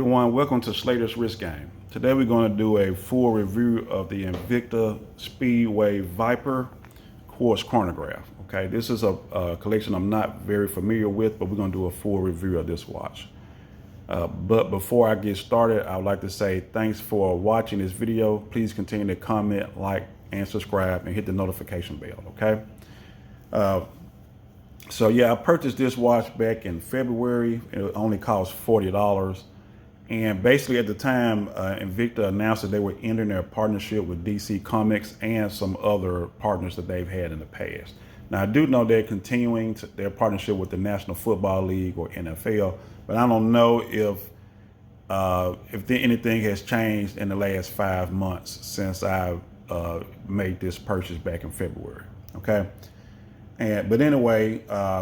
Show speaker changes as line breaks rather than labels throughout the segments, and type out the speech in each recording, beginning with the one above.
everyone, welcome to Slater's Wrist Game. Today we're going to do a full review of the Invicta Speedway Viper quartz chronograph. Okay, this is a collection I'm not very familiar with, but we're going to do a full review of this watch. But before I get started, I would like to say thanks for watching this video. Please continue to comment, like, and subscribe, and hit the notification bell, okay? So yeah, I purchased this watch back in February. It only cost $40. And basically at the time, Invicta announced that they were ending their partnership with DC Comics and some other partners that they've had in the past. Now I do know they're continuing their partnership with the National Football League or NFL, but I don't know if anything has changed in the last 5 months since I made this purchase back in February, okay? But anyway,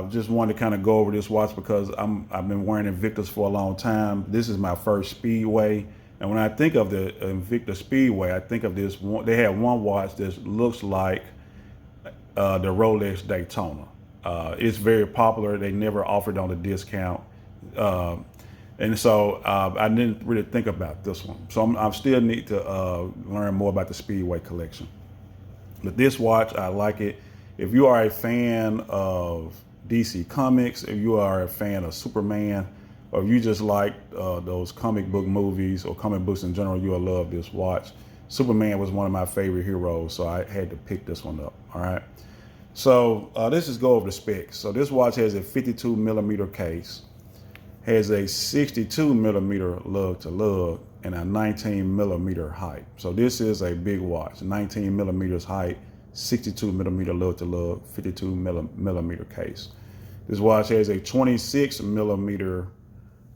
just wanted to kind of go over this watch because I've been wearing Invictas for a long time. This is my first Speedway. And when I think of the Invicta Speedway, I think of this one. They have one watch that looks like the Rolex Daytona. It's very popular. They never offered on a discount. And so I didn't really think about this one. So I still need to learn more about the Speedway collection. But this watch, I like it. If you are a fan of DC Comics, if you are a fan of Superman, or if you just like those comic book movies or comic books in general, you'll love this watch. Superman was one of my favorite heroes, so I had to pick this one up, all right? So let's just go over the specs. So this watch has a 52 millimeter case, has a 62 millimeter lug to lug, and a 19 millimeter height. So this is a big watch, 19 millimeters height, 62 millimeter lug to lug, 52 millimeter case. This watch has a 26 millimeter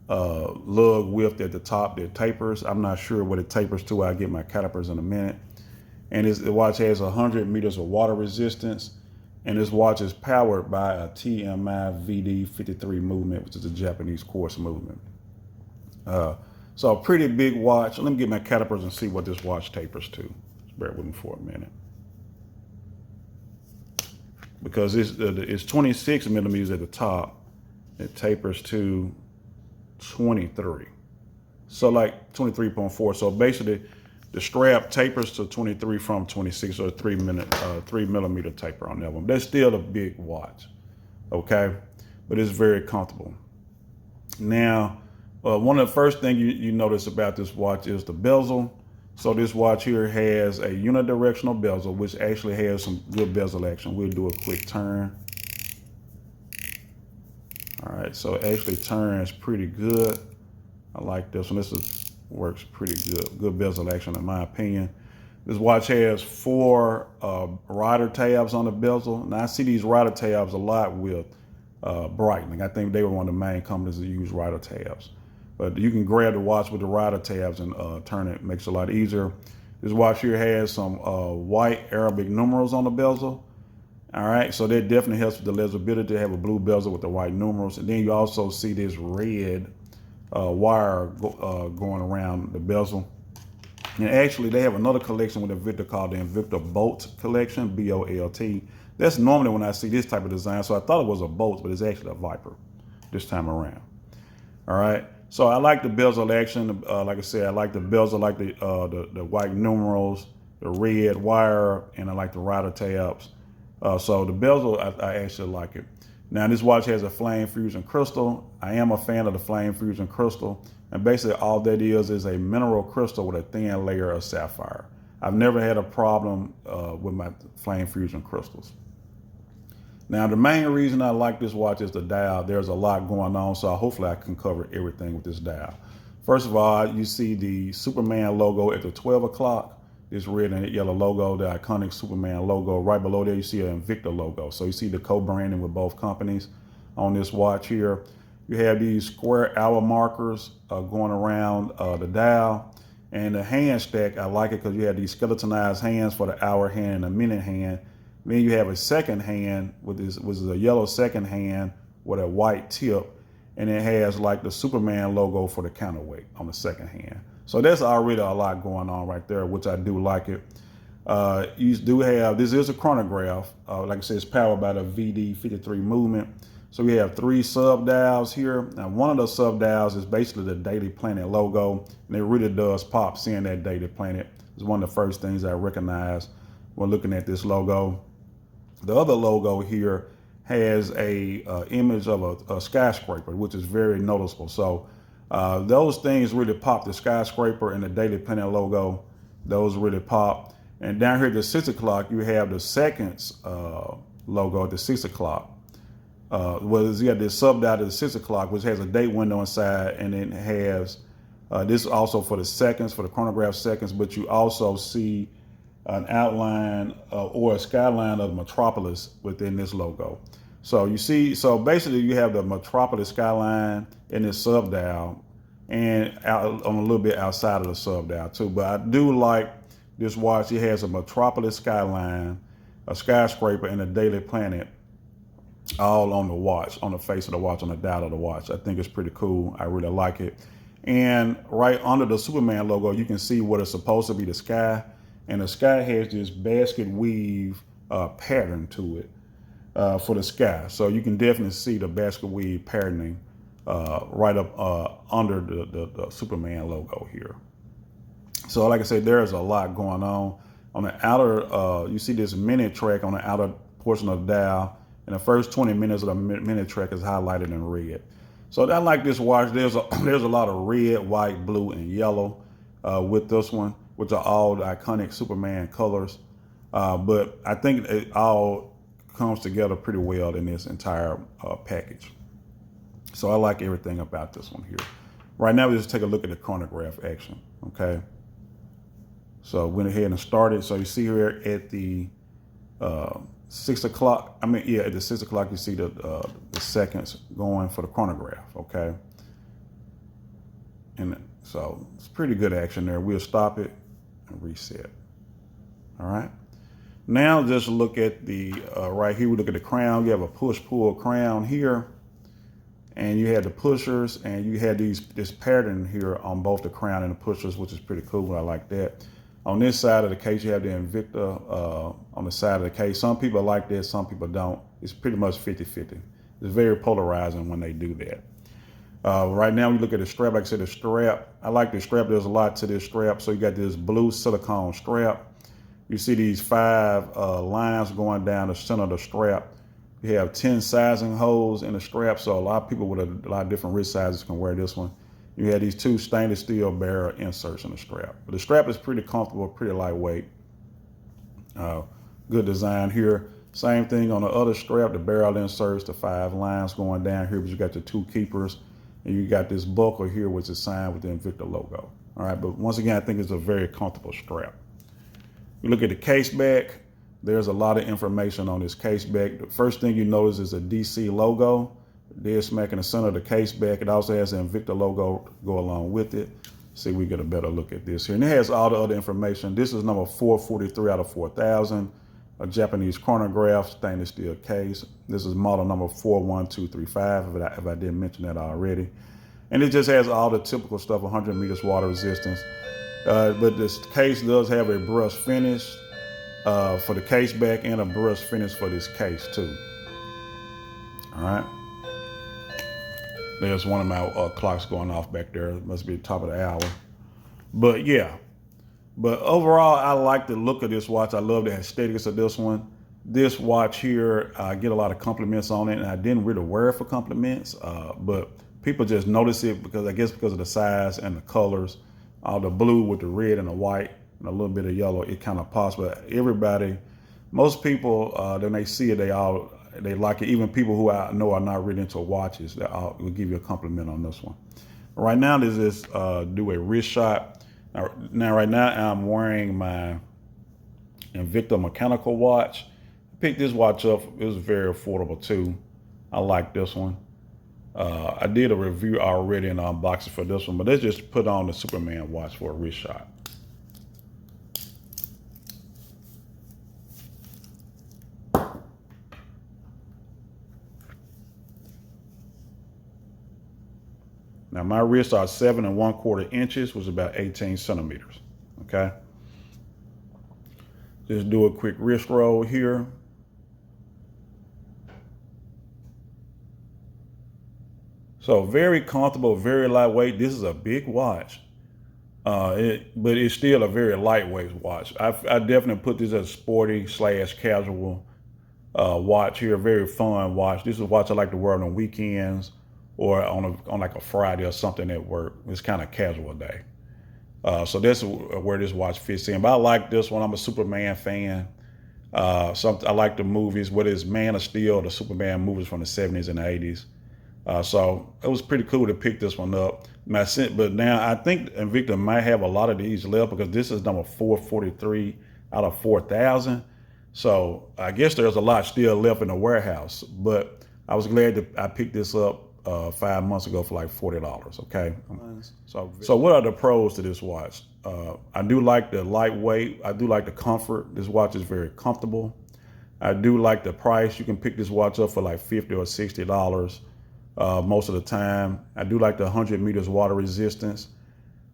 lug width at the top that tapers. I'm not sure what it tapers to. I'll get my calipers in a minute. And the watch has 100 meters of water resistance. And this watch is powered by a TMI VD53 movement, which is a Japanese quartz movement. So a pretty big watch. Let me get my calipers and see what this watch tapers to. Just bear with me for a minute. Because it's 26 millimeters at the top, it tapers to 23. So like 23.4. So basically the strap tapers to 23 from 26, or 3 millimeter taper on that one. That's still a big watch, okay? But it's very comfortable. Now, one of the first things you notice about this watch is the bezel. So this watch here has a unidirectional bezel, which actually has some good bezel action. We'll do a quick turn. All right, so it actually turns pretty good. I like this one. Works pretty good. Good bezel action in my opinion. This watch has 4 rider tabs on the bezel. Now I see these rider tabs a lot with Breitling. I think they were one of the main companies that use rider tabs. But you can grab the watch with the rider tabs and turn it. Makes it a lot easier. This watch here has some white Arabic numerals on the bezel. All right, so that definitely helps with the legibility to have a blue bezel with the white numerals. And then you also see this red wire going around the bezel. And actually, they have another collection with Invicta called the Invicta Bolt collection, B-O-L-T. That's normally when I see this type of design. So I thought it was a Bolt, but it's actually a Viper this time around. All right. So I like the bezel action. Like I said, I like the bezel, I like the white numerals, the red wire, and I like the rider tabs. So the bezel, I actually like it. Now this watch has a flame fusion crystal. I am a fan of the flame fusion crystal. And basically all that is a mineral crystal with a thin layer of sapphire. I've never had a problem with my flame fusion crystals. Now, the main reason I like this watch is the dial. There's a lot going on, so hopefully I can cover everything with this dial. First of all, you see the Superman logo at the 12 o'clock, this red and yellow logo, the iconic Superman logo. Right below there, you see an Invicta logo. So you see the co-branding with both companies on this watch here. You have these square hour markers going around the dial. And the hand stack, I like it because you have these skeletonized hands for the hour hand and the minute hand. Then you have a second hand with this, which is a yellow second hand with a white tip, and it has like the Superman logo for the counterweight on the second hand. So that's already a lot going on right there, which I do like it. You do have, this is a chronograph. Like I said, it's powered by the VD53 movement. So we have 3 sub dials here. Now one of the sub dials is basically the Daily Planet logo, and it really does pop seeing that Daily Planet. It's one of the first things I recognize when looking at this logo. The other logo here has a image of a skyscraper, which is very noticeable. So those things really pop. The skyscraper and the Daily Planet logo, those really pop. And down here at the 6 o'clock, you have the seconds logo at the 6 o'clock. Well, you got this sub dial at the 6 o'clock, which has a date window inside, and it has this also for the seconds, for the chronograph seconds, but you also see an outline or a skyline of the metropolis within this logo. So you see, so basically you have the metropolis skyline in this sub dial and out on a little bit outside of the sub dial too. But I do like this watch. It has a metropolis skyline, a skyscraper, and a Daily Planet all on the watch, on the face of the watch, on the dial of the watch. I think it's pretty cool. I really like it. And right under the Superman logo, you can see what is supposed to be the sky. And the sky has this basket weave pattern to it for the sky. So you can definitely see the basket weave patterning right up under the Superman logo here. So like I said, there's a lot going on. On the outer, you see this minute track on the outer portion of the dial. And the first 20 minutes of the minute track is highlighted in red. So I like this watch. There's a lot of red, white, blue, and yellow with this one, which are all the iconic Superman colors. But I think it all comes together pretty well in this entire package. So I like everything about this one here. Right now, we just take a look at the chronograph action, okay? So went ahead and started. So you see here at the 6 o'clock, at the 6 o'clock, you see the seconds going for the chronograph, okay? And so it's pretty good action there. We'll stop it and reset. All right. Now just look at the, right here, we look at the crown. You have a push-pull crown here, and you had the pushers, and you had this pattern here on both the crown and the pushers, which is pretty cool. I like that. On this side of the case, you have the Invicta on the side of the case. Some people like this, some people don't. It's pretty much 50-50. It's very polarizing when they do that. Right now, we look at the strap. Like I said, the strap, I like the strap. There's a lot to this strap. So you got this blue silicone strap. You see these 5 lines going down the center of the strap. You have 10 sizing holes in the strap. So a lot of people with a lot of different wrist sizes can wear this one. You have these 2 stainless steel barrel inserts in the strap. But the strap is pretty comfortable, pretty lightweight. Good design here. Same thing on the other strap, the barrel inserts, the 5 lines going down here, but you got the 2 keepers, and you got this buckle here, which is signed with the Invicta logo. All right, but once again, I think it's a very comfortable strap. You look at the case back, there's a lot of information on this case back. The first thing you notice is a DC logo. Dead smack in the center of the case back. It also has the Invicta logo to go along with it. See, we get a better look at this here. And it has all the other information. This is number 443 out of 4,000. A Japanese chronograph, stainless steel case. This is model number 41235, if I didn't mention that already. And it just has all the typical stuff, 100 meters water resistance. But this case does have a brush finish for the case back and a brush finish for this case too. All right. There's one of my clocks going off back there. It must be the top of the hour. But yeah. But overall, I like the look of this watch. I love the aesthetics of this one. This watch here, I get a lot of compliments on it, and I didn't really wear it for compliments, but people just notice it because I guess because of the size and the colors, all the blue with the red and the white and a little bit of yellow, it kind of pops. But everybody, most people, when they see it, they like it. Even people who I know are not really into watches, will give you a compliment on this one. Right now, this is do a wrist shot. Now, right now, I'm wearing my Invicta mechanical watch. I picked this watch up. It was very affordable too. I like this one. I did a review already and unboxing for this one, but let's just put on the Superman watch for a wrist shot. Now my wrists are 7 1/4 inches, which is about 18 centimeters, okay? Just do a quick wrist roll here. So very comfortable, very lightweight. This is a big watch, but it's still a very lightweight watch. I definitely put this as sporty / casual watch here. Very fun watch. This is a watch I like to wear on weekends or on like a Friday or something at work. It's kind of casual day. So that's where this watch fits in. But I like this one. I'm a Superman fan. I like the movies, whether it's Man of Steel, the Superman movies from the 70s and the 80s. So it was pretty cool to pick this one up. But now I think Invicta might have a lot of these left because this is number 443 out of 4,000. So I guess there's a lot still left in the warehouse. But I was glad that I picked this up 5 months ago for like $40. Okay. So what are the pros to this watch? I do like the lightweight. I do like the comfort. This watch is very comfortable. I do like the price. You can pick this watch up for like $50 or $60 most of the time. I do like the 100 meters water resistance.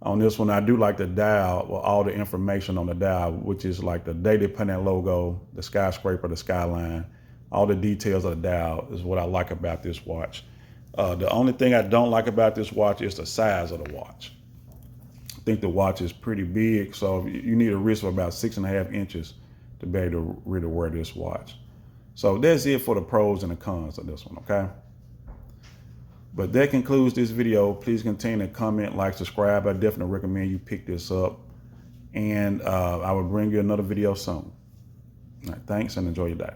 On this one, I do like the dial, well, all the information on the dial, which is like the daily pennant logo, the skyscraper, the skyline, all the details of the dial is what I like about this watch. The only thing I don't like about this watch is the size of the watch. I think the watch is pretty big, so you need a wrist of about 6.5 inches to be able to really wear this watch. So that's it for the pros and the cons of this one, okay? But that concludes this video. Please continue to comment, like, subscribe. I definitely recommend you pick this up. And I will bring you another video soon. All right, thanks and enjoy your day.